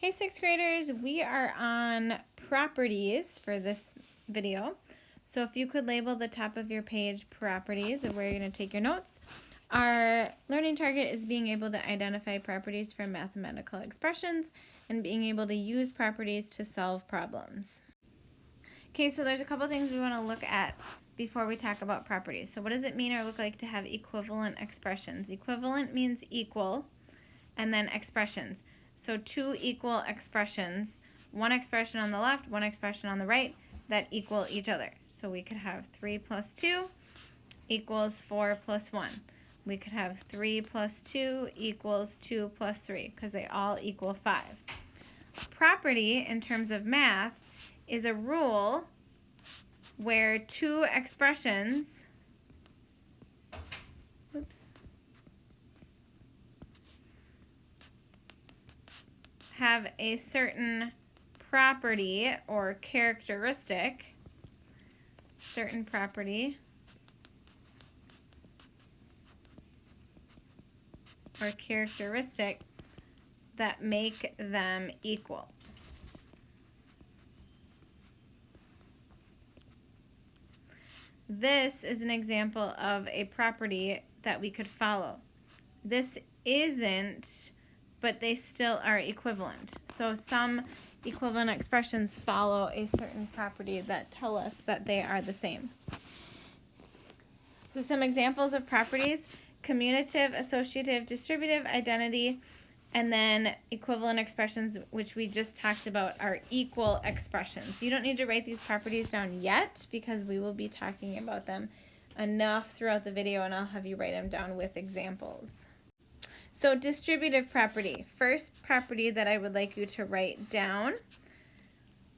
Hey sixth graders, we are on properties for this video. So if you could label the top of your page properties of where you're going to take your notes. Our learning target is being able to identify properties from mathematical expressions and being able to use properties to solve problems. Okay, so there's a couple things we want to look at before we talk about properties. So what does it mean or look like to have equivalent expressions? Equivalent means equal, and then expressions. So two equal expressions, one expression on the left, one expression on the right, that equal each other. So we could have 3 plus 2 equals 4 plus 1. We could have 3 plus 2 equals 2 plus 3 because they all equal 5. Property in terms of math is a rule where two expressions have a certain property or characteristic, that make them equal. This is an example of a property that we could follow. This isn't, but they still are equivalent. So some equivalent expressions follow a certain property that tell us that they are the same. So some examples of properties: commutative, associative, distributive, identity, and then equivalent expressions, which we just talked about, are equal expressions. You don't need to write these properties down yet because we will be talking about them enough throughout the video, and I'll have you write them down with examples. So distributive property. First property that I would like you to write down.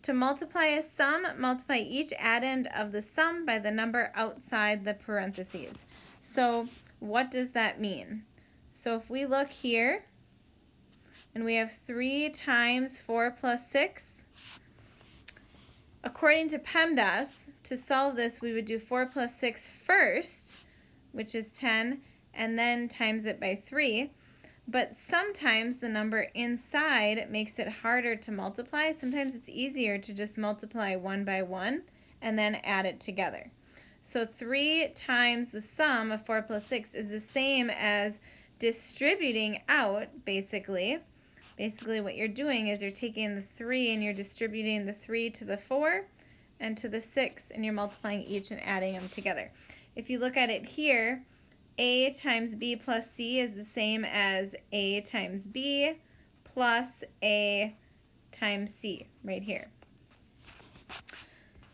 To multiply a sum, multiply each addend of the sum by the number outside the parentheses. So what does that mean? So if we look here, and we have 3 times 4 plus 6. According to PEMDAS, to solve this, we would do 4 plus 6 first, which is 10, and then times it by 3. But sometimes the number inside makes it harder to multiply. Sometimes it's easier to just multiply 1 by 1 and then add it together. So 3 times the sum of 4 plus 6 is the same as distributing out, basically. Basically what you're doing is you're taking the 3 and you're distributing the 3 to the 4 and to the 6, and you're multiplying each and adding them together. If you look at it here, A times B plus C is the same as A times B plus A times C right here.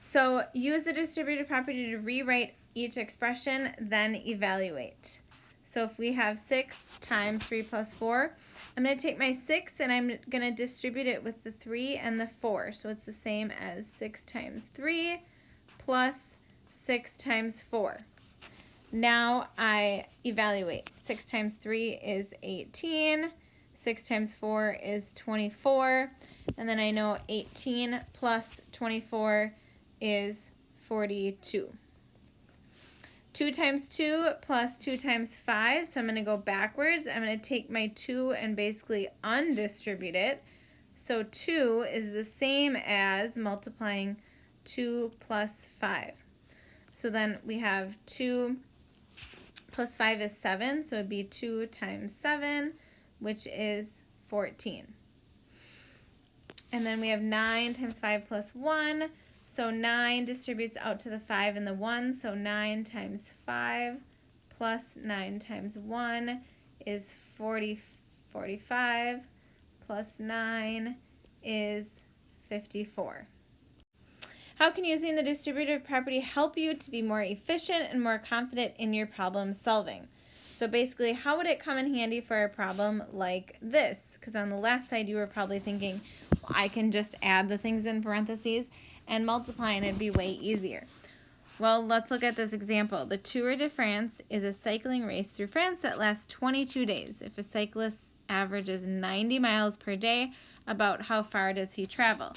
So use the distributive property to rewrite each expression, then evaluate. So if we have 6 times 3 plus 4, I'm going to take my 6 and I'm going to distribute it with the 3 and the 4. So it's the same as 6 times 3 plus 6 times 4. Now I evaluate. 6 times 3 is 18. 6 times 4 is 24. And then I know 18 plus 24 is 42. 2 times 2 plus 2 times 5, so I'm going to go backwards. I'm going to take my 2 and basically undistribute it. So 2 is the same as multiplying 2 plus 5. So then we have 2 plus 5 is 7, so it would be 2 times 7, which is 14. And then we have 9 times 5 plus 1. So 9 distributes out to the 5 and the 1, so 9 times 5 plus 9 times 1 is 45, plus 9 is 54. How can using the distributive property help you to be more efficient and more confident in your problem solving? So basically, how would it come in handy for a problem like this? Because on the last side, you were probably thinking, well, I can just add the things in parentheses and multiply and it'd be way easier. Well, let's look at this example. The Tour de France is a cycling race through France that lasts 22 days. If a cyclist averages 90 miles per day, about how far does he travel?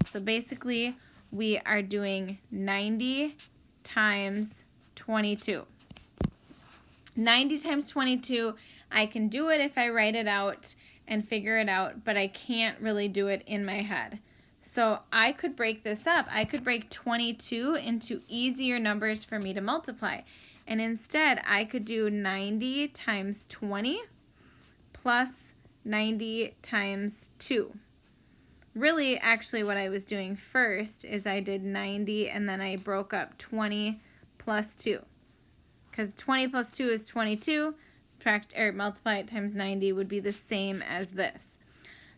So basically, we are doing 90 times 22. 90 times 22, I can do it if I write it out and figure it out, but I can't really do it in my head. So I could break this up. I could break 22 into easier numbers for me to multiply. And instead, I could do 90 times 20 plus 90 times 2. Really, actually, what I was doing first is I did 90 and then I broke up 20 plus 2. Because 20 plus 2 is 22. Subtract or multiply it times 90 would be the same as this.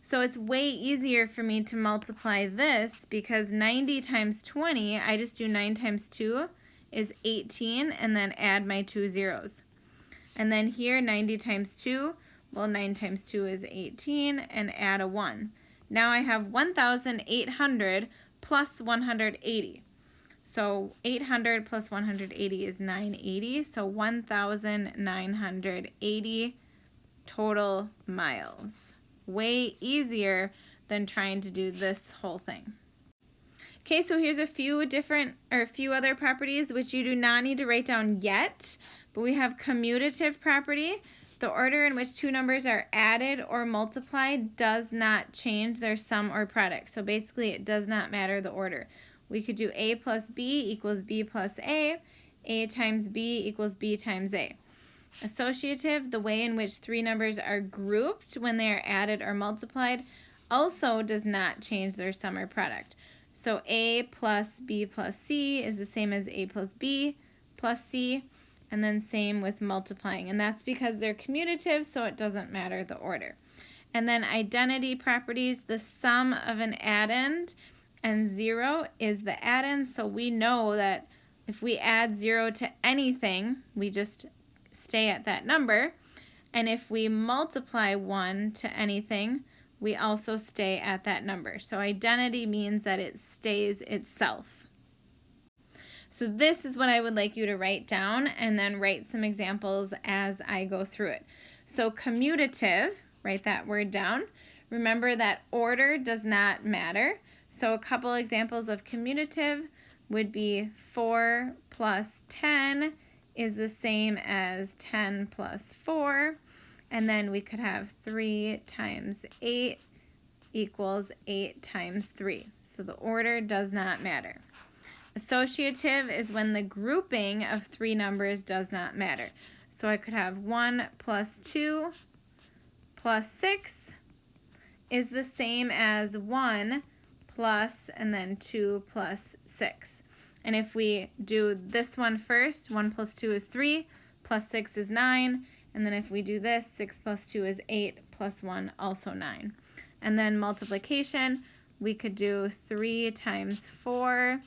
So it's way easier for me to multiply this because 90 times 20, I just do 9 times 2 is 18 and then add my 2 zeros. And then here 90 times 2, well 9 times 2 is 18 and add a 1. Now I have 1,800 plus 180. So 800 plus 180 is 980, so 1,980 total miles. Way easier than trying to do this whole thing. Okay, so here's a few other properties which you do not need to write down yet, but we have commutative property. The order in which two numbers are added or multiplied does not change their sum or product. So basically it does not matter the order. We could do A plus B equals B plus A times B equals B times A. Associative, the way in which three numbers are grouped when they are added or multiplied, also does not change their sum or product. So A plus B plus C is the same as A plus B plus C, and then same with multiplying. And that's because they're commutative, so it doesn't matter the order. And then identity properties, the sum of an addend and 0 is the addend, so we know that if we add 0 to anything, we just stay at that number. And if we multiply 1 to anything, we also stay at that number. So identity means that it stays itself. So this is what I would like you to write down and then write some examples as I go through it. So commutative, write that word down. Remember that order does not matter. So a couple examples of commutative would be 4 plus 10 is the same as 10 plus 4. And then we could have 3 times 8 equals 8 times 3. So the order does not matter. Associative is when the grouping of three numbers does not matter. So I could have 1 plus 2 plus 6 is the same as 1 plus and then 2 plus 6. And if we do this one first, 1 plus 2 is 3, plus 6 is 9. And then if we do this, 6 plus 2 is 8, plus 1 also 9. And then multiplication, we could do 3 times 4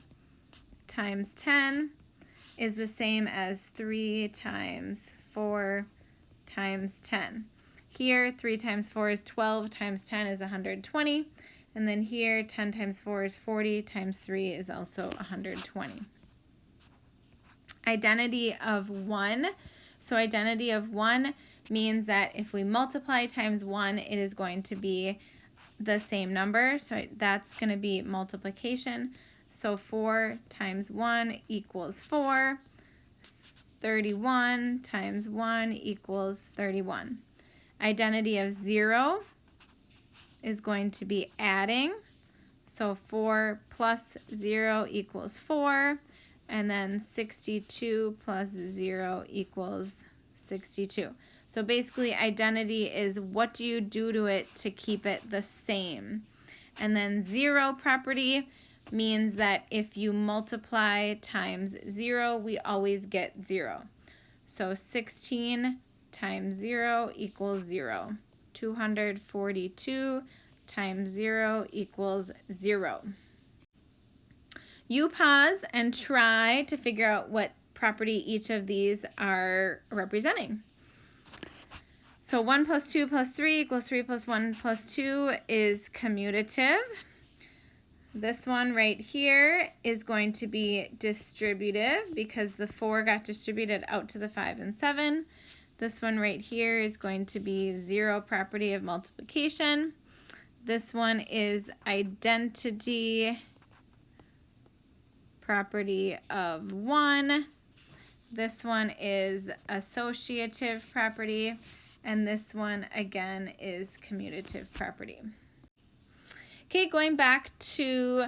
times 10 is the same as 3 times 4 times 10. Here, 3 times 4 is 12, times 10 is 120. And then here, 10 times 4 is 40, times 3 is also 120. Identity of 1. So identity of 1 means that if we multiply times 1, it is going to be the same number. So that's going to be multiplication. So 4 times 1 equals 4. 31 times 1 equals 31. Identity of 0 is going to be adding. So 4 plus 0 equals 4. And then 62 plus 0 equals 62. So basically identity is what do you do to it to keep it the same. And then 0 property means that if you multiply times 0, we always get 0. So 16 times 0 equals 0. 242 times 0 equals 0. You pause and try to figure out what property each of these are representing. So 1 plus 2 plus 3 equals 3 plus 1 plus 2 is commutative. This one right here is going to be distributive because the 4 got distributed out to the 5 and 7. This one right here is going to be 0 property of multiplication. This one is identity property of 1. This one is associative property. and this one again is commutative property. Okay, going back to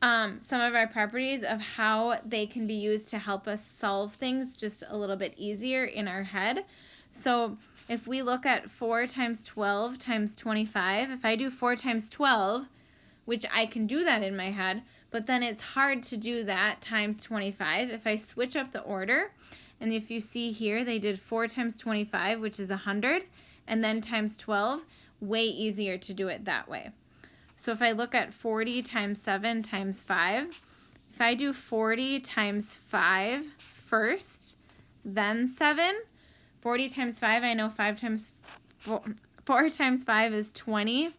some of our properties of how they can be used to help us solve things just a little bit easier in our head. So if we look at 4 times 12 times 25, if I do 4 times 12, which I can do that in my head, but then it's hard to do that times 25. If I switch up the order, and if you see here, they did 4 times 25, which is 100, and then times 12, way easier to do it that way. So if I look at 40 times 7 times 5, if I do 40 times 5 first, then 7, 40 times 5, I know 4 times 5 is 20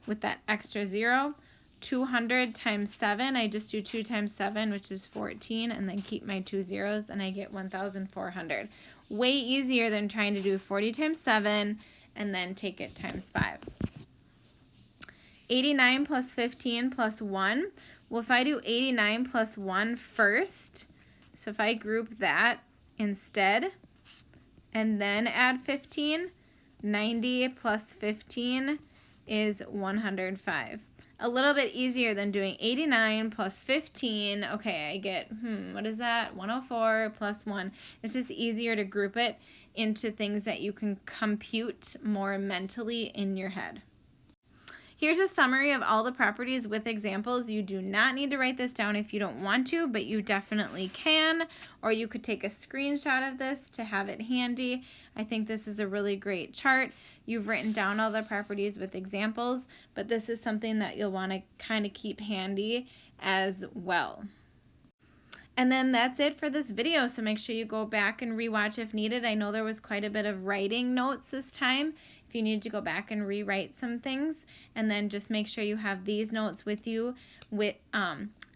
with that extra 0. 200 times 7, I just do 2 times 7, which is 14, and then keep my 2 zeros, and I get 1,400. Way easier than trying to do 40 times 7 and then take it times 5. 89 plus 15 plus 1. Well, if I do 89 plus 1 first, so if I group that instead and then add 15, 90 plus 15 is 105. A little bit easier than doing 89 plus 15. Okay, I get, what is that? 104 plus 1. It's just easier to group it into things that you can compute more mentally in your head. Here's a summary of all the properties with examples. You do not need to write this down if you don't want to, but you definitely can, or you could take a screenshot of this to have it handy. I think this is a really great chart. You've written down all the properties with examples, but this is something that you'll want to kind of keep handy as well. And then that's it for this video, so make sure you go back and rewatch if needed. I know there was quite a bit of writing notes this time. If you need to go back and rewrite some things, and then just make sure you have these notes with you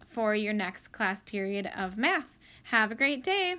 for your next class period of math. Have a great day.